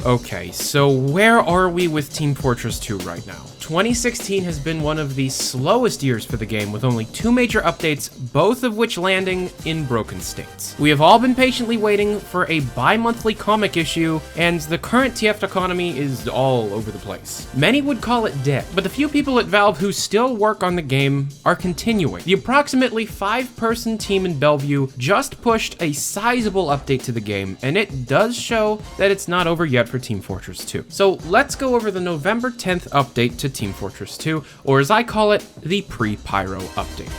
Okay, so where are we with Team Fortress 2 right now? 2016 has been one of the slowest years for the game, with only 2 major updates, both of which landing in broken states. We have all been patiently waiting for a bi-monthly comic issue, and the current TF2 economy is all over the place. Many would call it dead, but the few people at Valve who still work on the game are continuing. The approximately 5-person team in Bellevue just pushed a sizable update to the game, and it does show that it's not over yet for Team Fortress 2. So let's go over the November 10th update to Team Fortress 2, or as I call it, the pre-Pyro update.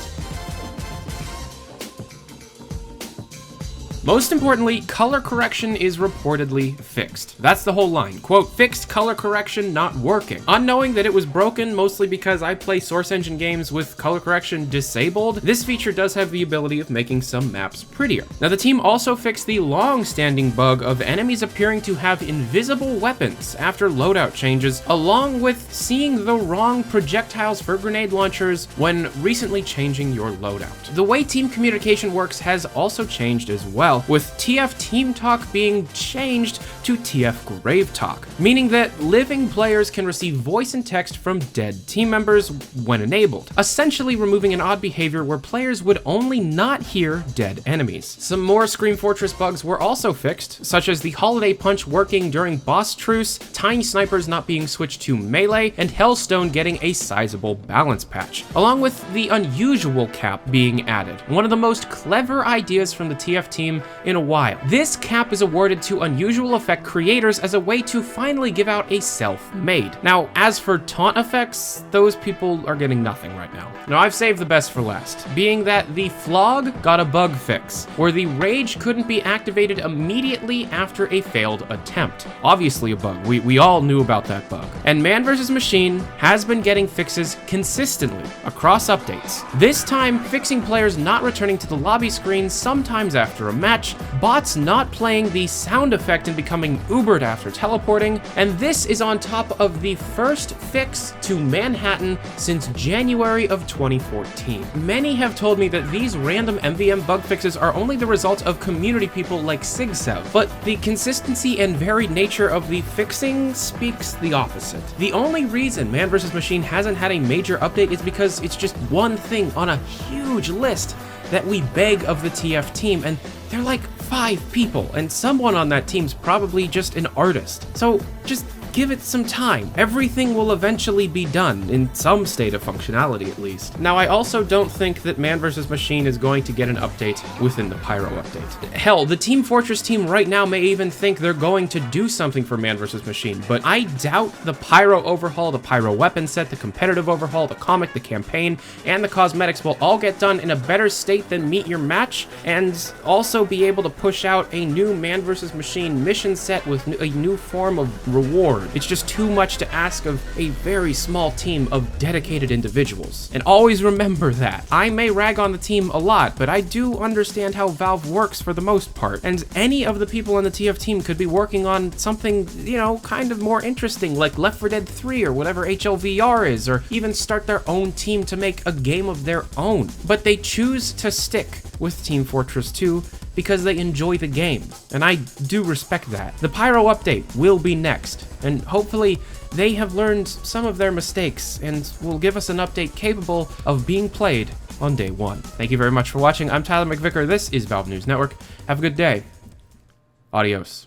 Most importantly, color correction is reportedly fixed. That's the whole line. Quote, fixed color correction not working. Unknowing that it was broken mostly because I play Source Engine games with color correction disabled, this feature does have the ability of making some maps prettier. Now, the team also fixed the long-standing bug of enemies appearing to have invisible weapons after loadout changes, along with seeing the wrong projectiles for grenade launchers when recently changing your loadout. The way team communication works has also changed as well, with TF Team Talk being changed to TF Grave Talk, meaning that living players can receive voice and text from dead team members when enabled, essentially removing an odd behavior where players would only not hear dead enemies. Some more Scream Fortress bugs were also fixed, such as the Holiday Punch working during boss truce, Tiny Snipers not being switched to melee, and Hellstone getting a sizable balance patch, along with the unusual cap being added. One of the most clever ideas from the TF team in a while. This cap is awarded to unusual effect creators as a way to finally give out a self-made. Now, as for taunt effects, those people are getting nothing right now. Now, I've saved the best for last, being that the Flog got a bug fix, where the Rage couldn't be activated immediately after a failed attempt. Obviously a bug, we all knew about that bug. And Man vs. Machine has been getting fixes consistently across updates. This time, fixing players not returning to the lobby screen sometimes after a match, bots not playing the sound effect and becoming Ubered after teleporting, and this is on top of the first fix to Manhattan since January of 2014. Many have told me that these random MVM bug fixes are only the result of community people like SigSev, but the consistency and varied nature of the fixing speaks the opposite. The only reason Man vs. Machine hasn't had a major update is because it's just one thing on a huge list that we beg of the TF team, and they're like 5 people, and someone on that team's probably just an artist. So just give it some time. Everything will eventually be done, in some state of functionality at least. Now, I also don't think that Man vs. Machine is going to get an update within the Pyro update. Hell, the Team Fortress team right now may even think they're going to do something for Man vs. Machine, but I doubt the Pyro overhaul, the Pyro weapon set, the competitive overhaul, the comic, the campaign, and the cosmetics will all get done in a better state than Meet Your Match, and also be able to push out a new Man vs. Machine mission set with a new form of reward. It's just too much to ask of a very small team of dedicated individuals. And always remember that. I may rag on the team a lot, but I do understand how Valve works for the most part. And any of the people on the TF team could be working on something, you know, kind of more interesting, like Left 4 Dead 3 or whatever HLVR is, or even start their own team to make a game of their own. But they choose to stick with Team Fortress 2 because they enjoy the game, and I do respect that. The Pyro update will be next, and hopefully they have learned some of their mistakes and will give us an update capable of being played on day 1. Thank you very much for watching. I'm Tyler McVicker. This is Valve News Network. Have a good day. Adios.